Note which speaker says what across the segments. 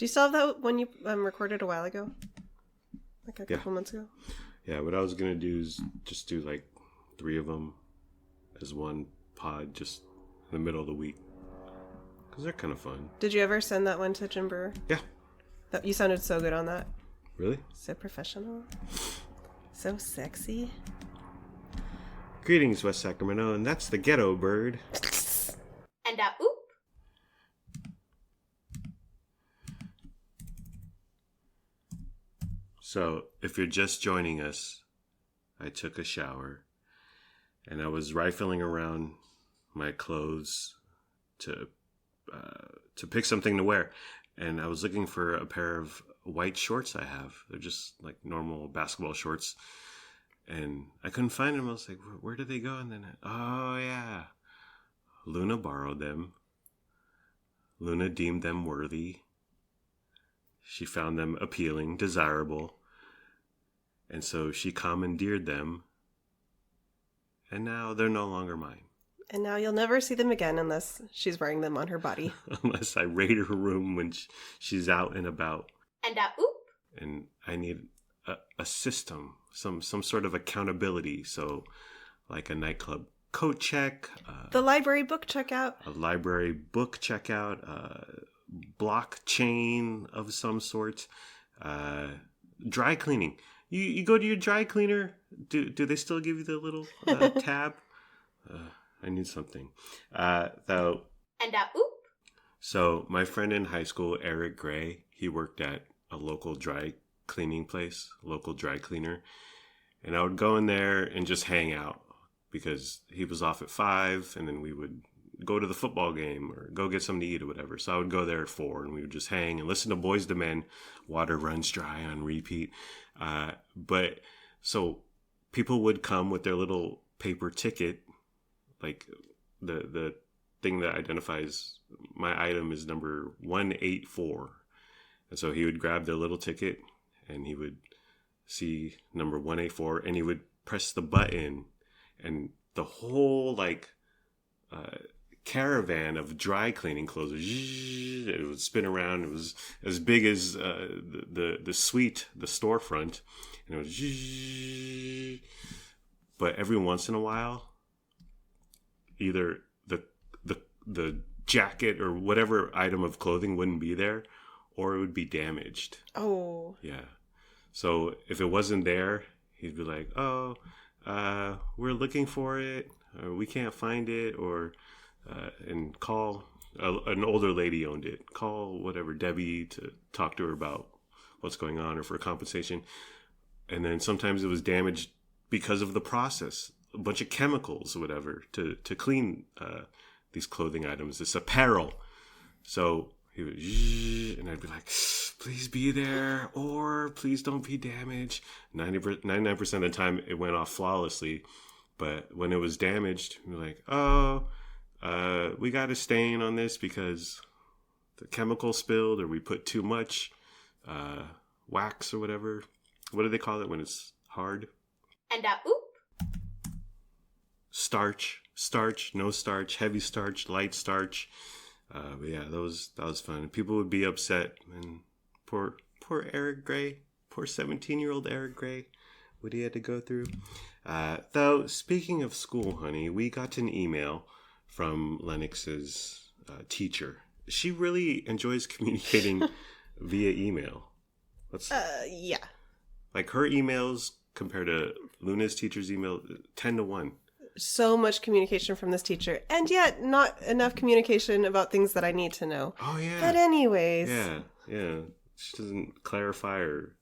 Speaker 1: Do you still have that one you recorded a while ago? Like a couple months ago?
Speaker 2: Yeah, what I was going to do is just do like 3 of them as one pod just in the middle of the week. Because they're kind of fun.
Speaker 1: Did you ever send that one to Jim Brewer?
Speaker 2: Yeah.
Speaker 1: You sounded so good on that.
Speaker 2: Really?
Speaker 1: So professional. So sexy.
Speaker 2: Greetings, West Sacramento, and that's the Ghetto Bird.
Speaker 3: And oop.
Speaker 2: So, if you're just joining us, I took a shower, and I was rifling around my clothes to pick something to wear, and I was looking for a pair of white shorts I have. They're just like normal basketball shorts, and I couldn't find them. I was like, where did they go? And then, oh yeah, Luna borrowed them. Luna deemed them worthy. She found them appealing, desirable. And so she commandeered them. And now they're no longer mine.
Speaker 1: And now you'll never see them again unless she's wearing them on her body.
Speaker 2: Unless I raid her room when she's out and about.
Speaker 3: And oop.
Speaker 2: And I need a system, some sort of accountability. So like a nightclub coat check.
Speaker 1: The library book checkout.
Speaker 2: A library book checkout. Blockchain of some sort. Dry cleaning. You go to your dry cleaner. Do they still give you the little tab? I need something. Though.
Speaker 3: And oop.
Speaker 2: So my friend in high school, Eric Gray, he worked at a local dry cleaning place, local dry cleaner, and I would go in there and just hang out because he was off at 5, and then we would go to the football game or go get something to eat or whatever. So I would go there at 4, and we would just hang and listen to Boys II Men. Water Runs Dry on repeat. But so people would come with their little paper ticket, like the thing that identifies my item is number 184. And so he would grab their little ticket and he would see number 184 and he would press the button and the whole caravan of dry cleaning clothes, it would spin around. It was as big as the suite, the storefront, and it was. But every once in a while, either the jacket or whatever item of clothing wouldn't be there, or it would be damaged.
Speaker 1: Oh.
Speaker 2: Yeah. So if it wasn't there, he'd be like, "Oh, we're looking for it, or we can't find it," or and call an older lady owned it. Call whatever Debbie to talk to her about what's going on or for compensation. And then sometimes it was damaged because of the process, a bunch of chemicals or whatever to clean these clothing items, this apparel. So he would, and I'd be like, "Please be there," or "Please don't be damaged." 99% of the time it went off flawlessly, but when it was damaged, we're like, "Oh, we got a stain on this because the chemical spilled, or we put too much wax or whatever." What do they call it when it's hard?
Speaker 3: And oop.
Speaker 2: Starch, no starch, heavy starch, light starch. But yeah, that was fun. People would be upset, and poor Eric Gray, poor 17-year-old Eric Gray, what he had to go through. Though, speaking of school, honey, we got an email from Lennox's teacher. She really enjoys communicating via email.
Speaker 1: Yeah.
Speaker 2: Like her emails compared to Luna's teacher's email, 10-1.
Speaker 1: So much communication from this teacher, and yet not enough communication about things that I need to know.
Speaker 2: Oh, yeah.
Speaker 1: But anyways.
Speaker 2: Yeah. She doesn't clarify or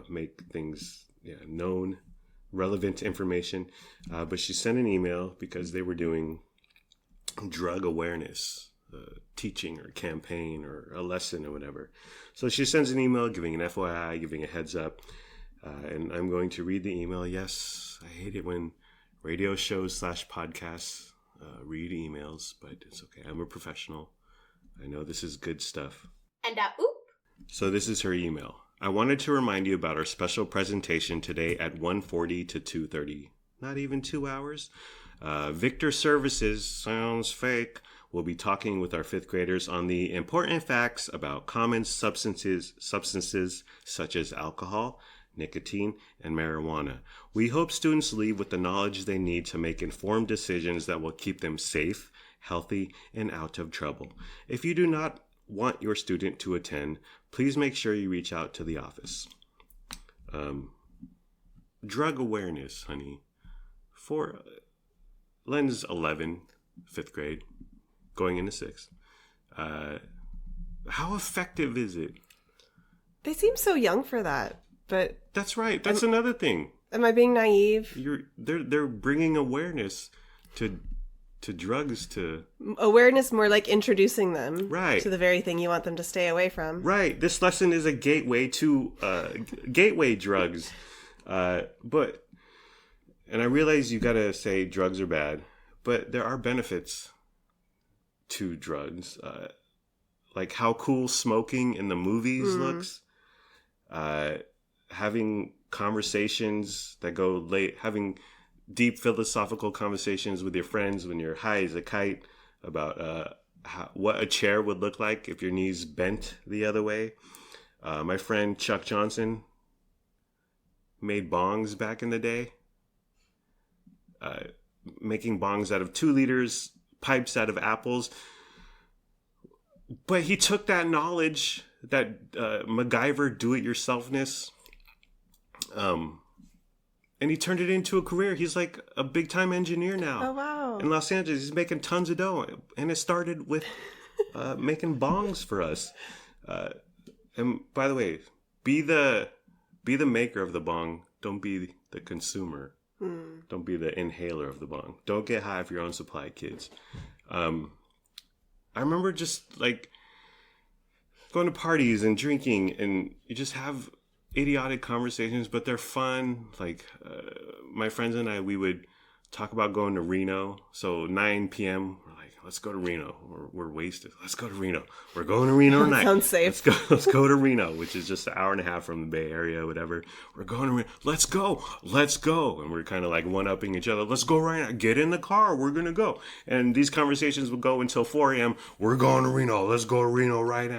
Speaker 2: make things known, relevant information. But she sent an email because they were doing drug awareness teaching or campaign or a lesson or whatever. So she sends an email giving an FYI, giving a heads up. And I'm going to read the email. Yes, I hate it when radio shows / podcasts read emails, but it's okay. I'm a professional. I know this is good stuff.
Speaker 3: And oop.
Speaker 2: So this is her email. I wanted to remind you about our special presentation today at 1:40 to 2:30. Not even 2 hours. Victor Services, sounds fake, We'll be talking with our fifth graders on the important facts about common substances such as alcohol, nicotine, and marijuana. We hope students leave with the knowledge they need to make informed decisions that will keep them safe, healthy, and out of trouble. If you do not want your student to attend, please make sure you reach out to the office. Drug awareness, honey. For Len's 11, fifth grade, going into sixth. How effective is it?
Speaker 1: They seem so young for that, but
Speaker 2: That's right. That's another thing.
Speaker 1: am I being naive?
Speaker 2: They're bringing awareness to drugs, to
Speaker 1: Awareness more like introducing them
Speaker 2: Right.
Speaker 1: to the very thing you want them to stay away from.
Speaker 2: right. This lesson is a gateway to gateway drugs. But I realize you gotta say drugs are bad, but there are benefits to drugs. Like how cool smoking in the movies looks. Having conversations that go late, having deep philosophical conversations with your friends when you're high as a kite about what a chair would look like if your knees bent the other way. My friend Chuck Johnson made bongs back in the day. Making bongs out of 2 liters, pipes out of apples. But he took that knowledge, that MacGyver do-it-yourselfness, and he turned it into a career. He's like a big-time engineer now.
Speaker 1: Oh, wow.
Speaker 2: In Los Angeles, he's making tons of dough. And it started with making bongs for us. And by the way, be the maker of the bong. Don't be the consumer. Don't be the inhaler of the bong. Don't get high of your own supply, kids. I remember just like going to parties and drinking, and you just have idiotic conversations, but they're fun. Like my friends and I, we would talk about going to Reno. So 9 p.m. we're like, let's go to Reno. We're wasted. Let's go to Reno. We're going to Reno tonight.
Speaker 1: Sounds safe.
Speaker 2: Let's go to Reno, which is just an hour and a half from the Bay Area, whatever. We're going to Reno. Let's go. And we're kind of like one-upping each other. Let's go right now. Get in the car. We're going to go. And these conversations would go until 4 a.m. We're going to Reno. Let's go to Reno right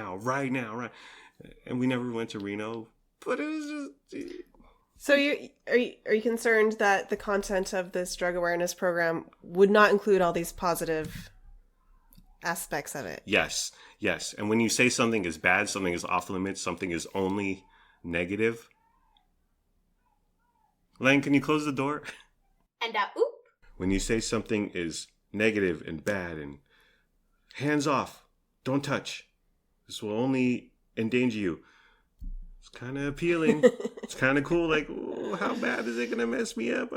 Speaker 2: now. And we never went to Reno, but it was just...
Speaker 1: So are you concerned that the content of this drug awareness program would not include all these positive aspects of it?
Speaker 2: Yes. And when you say something is bad, something is off limits, something is only negative. Lang, can you close the door?
Speaker 3: And oop.
Speaker 2: When you say something is negative and bad and hands off, don't touch, this will only endanger you. It's kind of appealing. It's kind of cool. Like, ooh, how bad is it going to mess me up?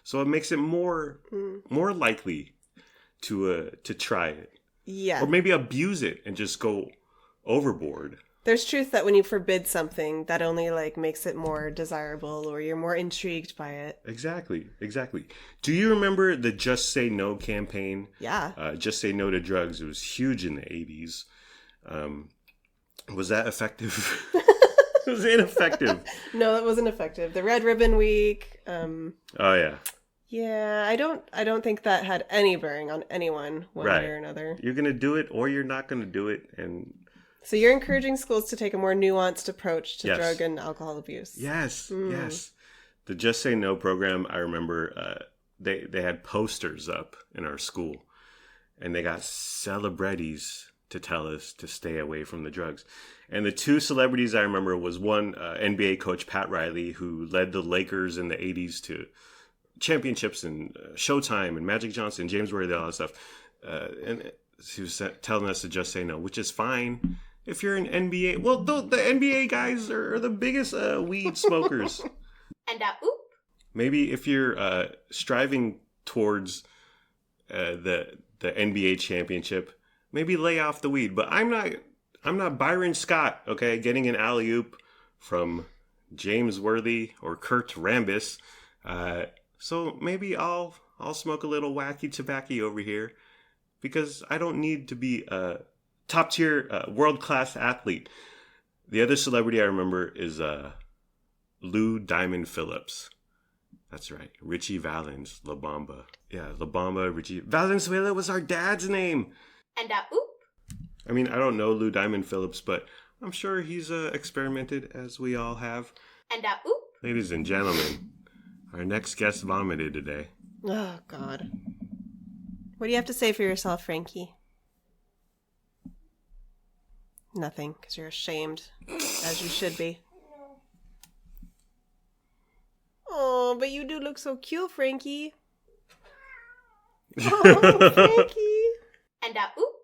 Speaker 2: So it makes it more likely to try it.
Speaker 1: Yeah.
Speaker 2: Or maybe abuse it and just go overboard.
Speaker 1: There's truth that when you forbid something, that only like makes it more desirable, or you're more intrigued by it.
Speaker 2: Exactly. Do you remember the Just Say No campaign?
Speaker 1: Yeah.
Speaker 2: Just Say No to Drugs. It was huge in the 80s. Was that effective? It was ineffective.
Speaker 1: No, that wasn't effective. The Red Ribbon Week.
Speaker 2: Oh yeah.
Speaker 1: Yeah, I don't think that had any bearing on anyone one way or another.
Speaker 2: You're gonna do it, or you're not gonna do it, and
Speaker 1: so you're encouraging schools to take a more nuanced approach to
Speaker 2: Yes.
Speaker 1: drug and alcohol abuse.
Speaker 2: yes. The Just Say No program. I remember they had posters up in our school, and they got celebrities to tell us to stay away from the drugs. And the 2 celebrities I remember was one NBA coach, Pat Riley, who led the Lakers in the 80s to championships and Showtime and Magic Johnson, James Worthy, all that stuff. And he was telling us to just say no, which is fine if you're an NBA. Well, the NBA guys are the biggest weed smokers.
Speaker 3: And oop.
Speaker 2: Maybe if you're striving towards the NBA championship, maybe lay off the weed. But I'm not Byron Scott, okay, getting an alley-oop from James Worthy or Kurt Rambis. So maybe I'll smoke a little wacky tobacco over here, because I don't need to be a top-tier, world-class athlete. The other celebrity I remember is Lou Diamond Phillips. That's right. Richie Valens, La Bamba. Yeah, La Bamba, Richie. Valenzuela was our dad's name.
Speaker 3: and a oop.
Speaker 2: I mean, I don't know Lou Diamond Phillips, but I'm sure he's experimented, as we all have.
Speaker 3: And a oop.
Speaker 2: Ladies and gentlemen, our next guest vomited today.
Speaker 1: Oh, God. What do you have to say for yourself, Frankie? Nothing, because you're ashamed, as you should be. Oh, but you do look so cute, Frankie. Oh, Frankie.
Speaker 3: And a oop.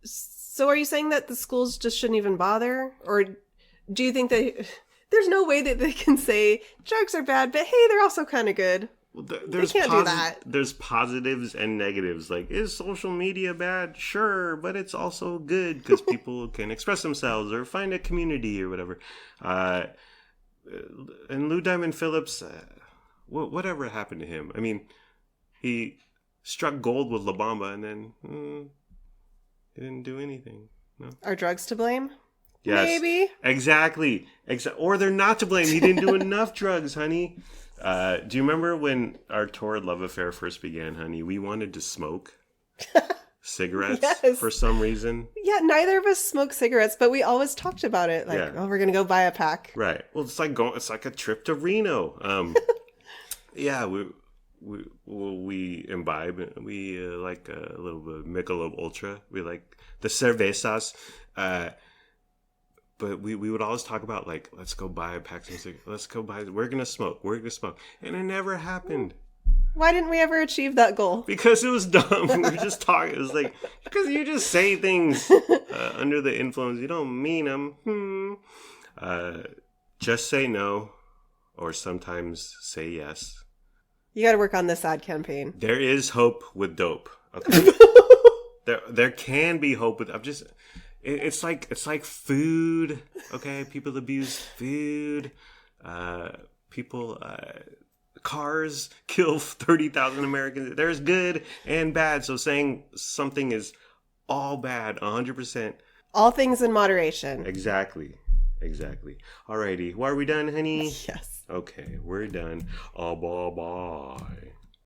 Speaker 1: So are you saying that the schools just shouldn't even bother? Or do you think that there's no way that they can say drugs are bad, but hey, they're also kind of good?
Speaker 2: Well,
Speaker 1: they can't do that.
Speaker 2: There's positives and negatives. Like, is social media bad? Sure, but it's also good because people can express themselves or find a community or whatever. And Lou Diamond Phillips, whatever happened to him? I mean, he struck gold with La Bamba and then he didn't do anything. No.
Speaker 1: Are drugs to blame?
Speaker 2: Yes,
Speaker 1: maybe.
Speaker 2: Exactly. Or they're not to blame. He didn't do enough drugs, honey. Do you remember when our torrid love affair first began, honey? We wanted to smoke cigarettes for some reason. Yeah,
Speaker 1: neither of us smoke cigarettes, but we always talked about it. Like, oh, we're gonna go buy a pack.
Speaker 2: Right. Well, it's like a trip to Reno. Yeah, we imbibe. We like a little bit of Michelob Ultra. We like the cervezas. But we would always talk about, like, let's go buy a pack of cigarettes. Let's go buy. We're gonna smoke. And it never happened.
Speaker 1: Why didn't we ever achieve that goal?
Speaker 2: Because it was dumb. We were just talking. It was like, because you just say things under the influence. You don't mean them. Just say no, or sometimes say yes.
Speaker 1: You got to work on this ad campaign.
Speaker 2: There is hope with dope. Okay. there can be hope with. It's like food. Okay, people abuse food. People. Cars kill 30,000 Americans. There's good and bad. So saying something is all bad, 100%.
Speaker 1: All things in moderation.
Speaker 2: Exactly. Alrighty. Well, are we done, honey?
Speaker 1: Yes.
Speaker 2: Okay, we're done. Oh, bye-bye.